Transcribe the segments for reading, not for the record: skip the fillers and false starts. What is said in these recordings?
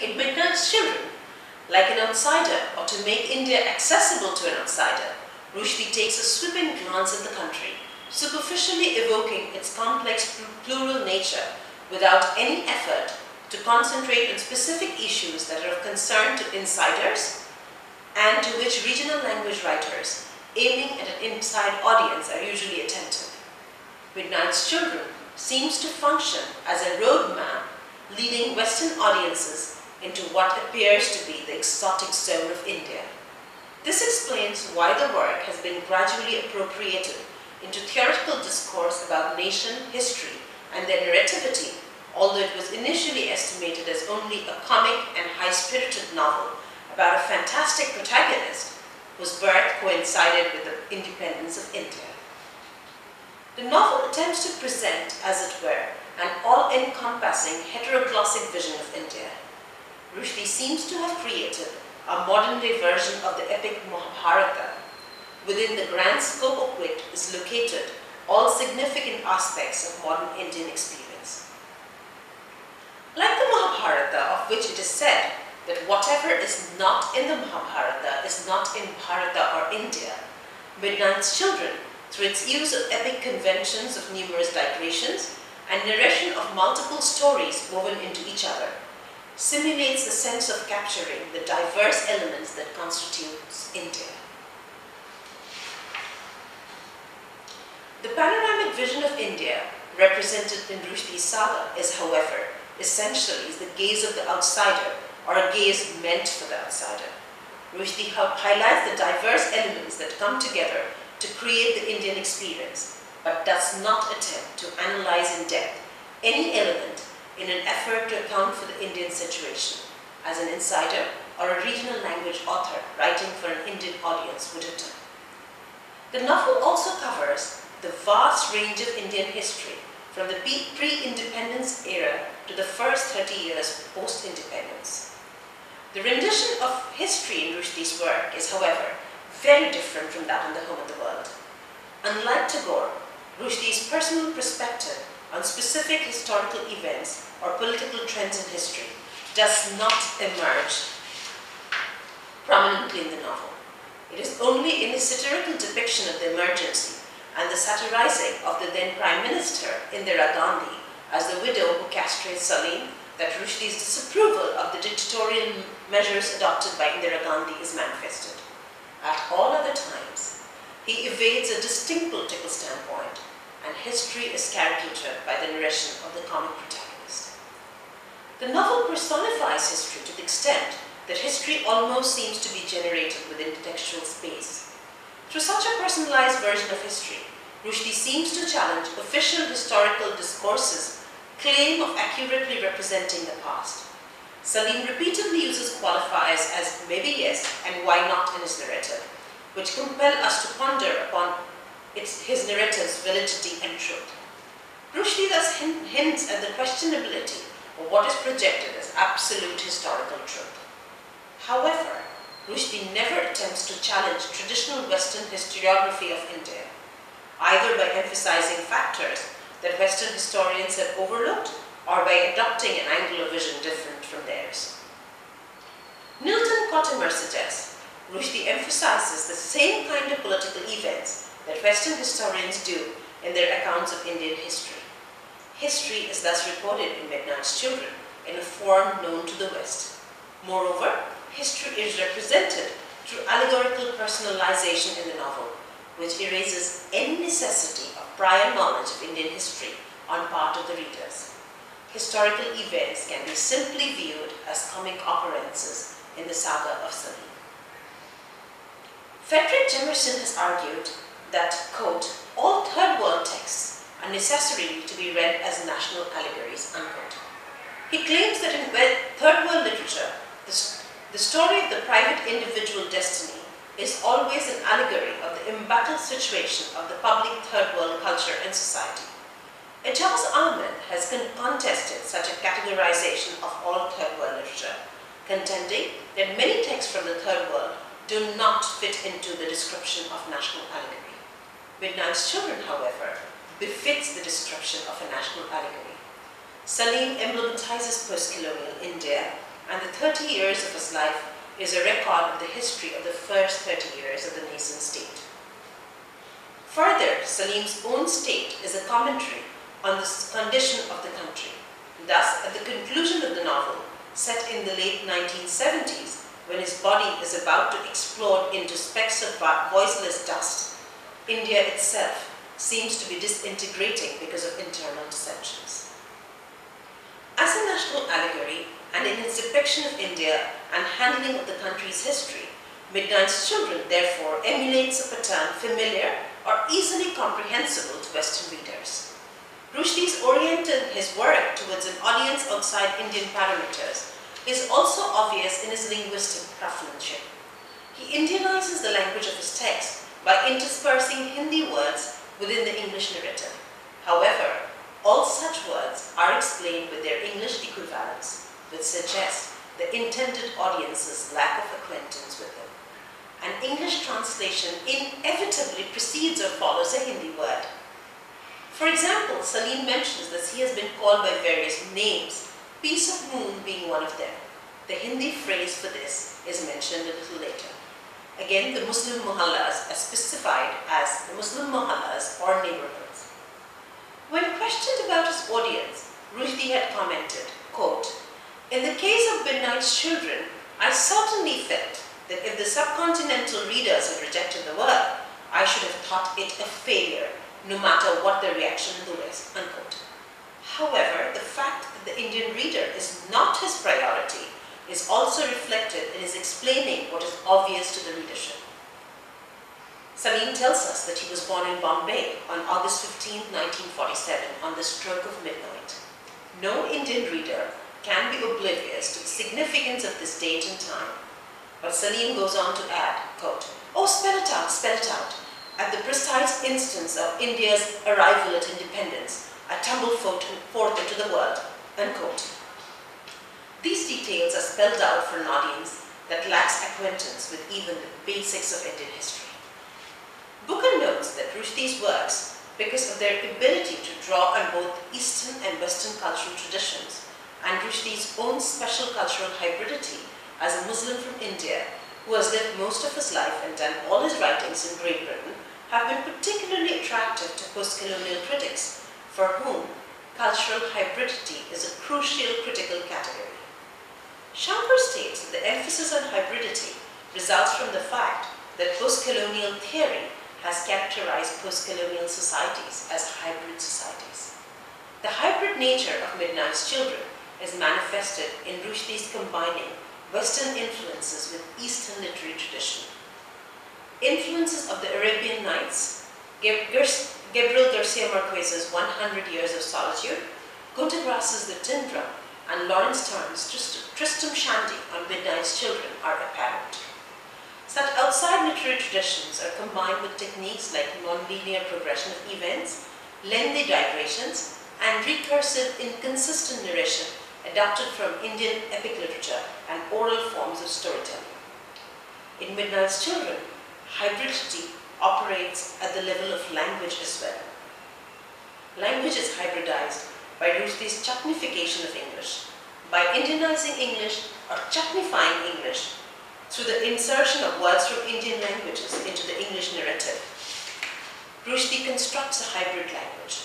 story, Midnight's Children. Like an outsider, or to make India accessible to an outsider, Rushdie takes a sweeping glance at the country, superficially evoking its complex plural nature without any effort to concentrate on specific issues that are of concern to insiders and to which regional language writers aiming at an inside audience are usually attentive. Midnight's Children seems to function as a roadmap leading Western audiences into what appears to be the exotic zone of India. This explains why the work has been gradually appropriated into theoretical discourse about nation, history, and their narrativity, although it was initially estimated as only a comic and high-spirited novel about a fantastic protagonist whose birth coincided with the independence of India. The novel attempts to present, as it were, an all-encompassing heteroglossic vision of India. Rushdie seems to have created a modern-day version of the epic Mahabharata, within the grand scope of which is located all significant aspects of modern Indian experience. Like the Mahabharata, of which it is said that whatever is not in the Mahabharata is not in Bharata or India, Midnight's Children, through its use of epic conventions of numerous digressions and narration of multiple stories woven into each other, simulates the sense of capturing the diverse elements that constitutes India. The panoramic vision of India represented in Rushdie's saga is, however, essentially the gaze of the outsider, or a gaze meant for the outsider. Rushdie highlights the diverse elements that come together to create the Indian experience, but does not attempt to analyze in depth any element in an effort to account for the Indian situation, as an insider or a regional language author writing for an Indian audience would have done. The novel also covers the vast range of Indian history from the pre-independence era to the first 30 years post-independence. The rendition of history in Rushdie's work is, however, very different from that in The Home of the World. Unlike Tagore, Rushdie's personal perspective on specific historical events or political trends in history does not emerge prominently in the novel. It is only in his satirical depiction of the emergency and the satirizing of the then Prime Minister, Indira Gandhi, as the widow who castrates Salim, that Rushdie's disapproval of the dictatorial measures adopted by Indira Gandhi is manifested. At all other times, he evades a distinct political standpoint, and history is caricatured by the narration of the comic protagonist. The novel personifies history to the extent that history almost seems to be generated within the textual space. Through such a personalized version of history, Rushdie seems to challenge official historical discourses' claim of accurately representing the past. Salim repeatedly uses qualifiers as maybe yes and why not in his narrative, which compel us to ponder upon his narrative's validity and truth. Rushdie thus hints at the questionability of what is projected as absolute historical truth. However, Rushdie never attempts to challenge traditional Western historiography of India, either by emphasizing factors that Western historians have overlooked or by adopting an angle of vision different from theirs. Nilton Cottimer suggests Rushdie emphasizes the same kind of political events that Western historians do in their accounts of Indian history. History is thus recorded in Midnight's Children in a form known to the West. Moreover, history is represented through allegorical personalization in the novel, which erases any necessity of prior knowledge of Indian history on part of the readers. Historical events can be simply viewed as comic occurrences in the saga of Salim. Frederick Jemerson has argued that, quote, all third world texts are necessary to be read as national allegories, unquote. He claims that in third world literature, the story of the private individual destiny is always an allegory of the embattled situation of the public third world culture and society. Ejaz Ahmed has contested such a categorization of all third world literature, contending that many texts from the third world do not fit into the description of national allegory. Midnight's Children, however, befits the description of a national allegory. Salim emblematizes post-colonial India, and the 30 years of his life is a record of the history of the first 30 years of the nascent state. Further, Salim's own state is a commentary on the condition of the country. Thus, at the conclusion of the novel, set in the late 1970s, when his body is about to explode into specks of voiceless dust, India itself seems to be disintegrating because of internal dissensions. As a national allegory, and in its depiction of India and handling of the country's history, Midnight's Children therefore emulates a pattern familiar or easily comprehensible to Western readers. Rushdie's orienting his work towards an audience outside Indian parameters is also obvious in his linguistic craftsmanship. He Indianizes the language of his text by interspersing Hindi words within the English narrative. However, all such words are explained with their English equivalents, which suggests the intended audience's lack of acquaintance with him. An English translation inevitably precedes or follows a Hindi word. For example, Salim mentions that he has been called by various names, piece of moon being one of them. The Hindi phrase for this is mentioned a little later. Again, the Muslim muhallas are specified as the Muslim muhallas or neighborhoods. When questioned about his audience, Rushdie had commented, quote, "In the case of Midnight's Children, I certainly felt that if the subcontinental readers had rejected the work, I should have thought it a failure, no matter what the reaction in the West," unquote. However, the fact that the Indian reader is not his priority is also reflected in his explaining what is obvious to the readership. Salim tells us that he was born in Bombay on August 15, 1947, on the stroke of midnight. No Indian reader can be oblivious to the significance of this date and time. But Salim goes on to add, quote, "Oh, spell it out, at the precise instance of India's arrival at independence, I tumbled forth into the world," unquote. These details are spelled out for an audience that lacks acquaintance with even the basics of Indian history. Booker notes that Rushdie's works, because of their ability to draw on both Eastern and Western cultural traditions, and Rushdie's own special cultural hybridity as a Muslim from India who has lived most of his life and done all his writings in Great Britain, have been particularly attractive to post-colonial critics, for whom cultural hybridity is a crucial critical category. Schaumburg states that the emphasis on hybridity results from the fact that post-colonial theory has characterized post-colonial societies as hybrid societies. The hybrid nature of Midnight's Children is manifested in Rushdie's combining Western influences with Eastern literary tradition. Influences of the Arabian Nights, Gabriel Garcia Marquez's 100 Years of Solitude, Gunter Grass's The Tin Drum, and Lawrence Tarn's Tristram Shandy on Midnight's Children are apparent. Such outside literary traditions are combined with techniques like non-linear progression of events, lengthy digressions, and recursive inconsistent narration adapted from Indian epic literature and oral forms of storytelling. In Midnight's Children, hybridity operates at the level of language as well. Language is hybridized by Rushdie's chutnification of English, by Indianizing English or chutnifying English through the insertion of words from Indian languages into the English narrative. Rushdie constructs a hybrid language.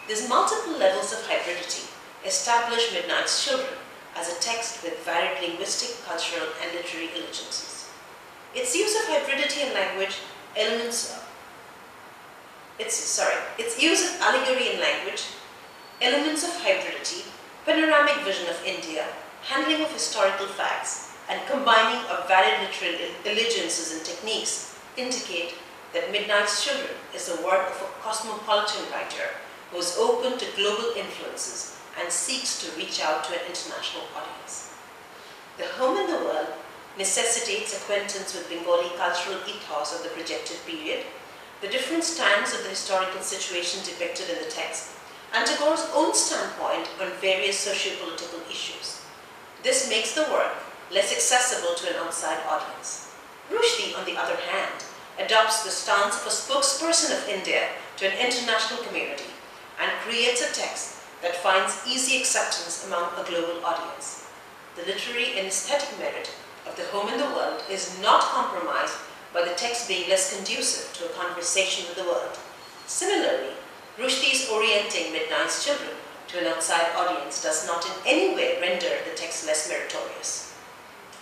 These multiple levels of hybridity establish Midnight's Children as a text with varied linguistic, cultural, and literary allegiances. Its use of hybridity in language, its use of allegory in language, elements of hybridity, panoramic vision of India, handling of historical facts, and combining of varied literary allegiances and techniques indicate that Midnight's Children is the work of a cosmopolitan writer who is open to global influences and seeks to reach out to an international audience. The Home in the World necessitates acquaintance with Bengali cultural ethos of the projected period, the different stands of the historical situation depicted in the text, and Tagore's own standpoint on various socio-political issues. This makes the work less accessible to an outside audience. Rushdie, on the other hand, adopts the stance of a spokesperson of India to an international community and creates a text that finds easy acceptance among a global audience. the literary and aesthetic merit of The Home in the World is not compromised by the text being less conducive to a conversation with the world. Similarly, Rushdie's orienting Midnight's Children to an outside audience does not in any way render the text less meritorious.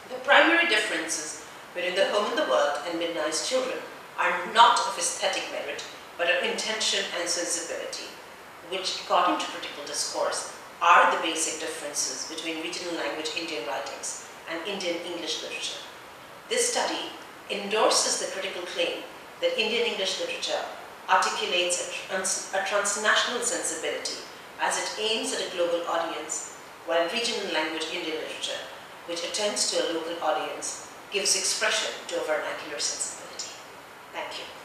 The primary differences between The Home in the World and Midnight's Children are not of aesthetic merit, but of intention and sensibility, which, according to critical discourse, are the basic differences between regional language Indian writings and Indian English literature. This study endorses the critical claim that Indian English literature articulates a transnational sensibility as it aims at a global audience, while regional language Indian literature, which attends to a local audience, gives expression to a vernacular sensibility. Thank you.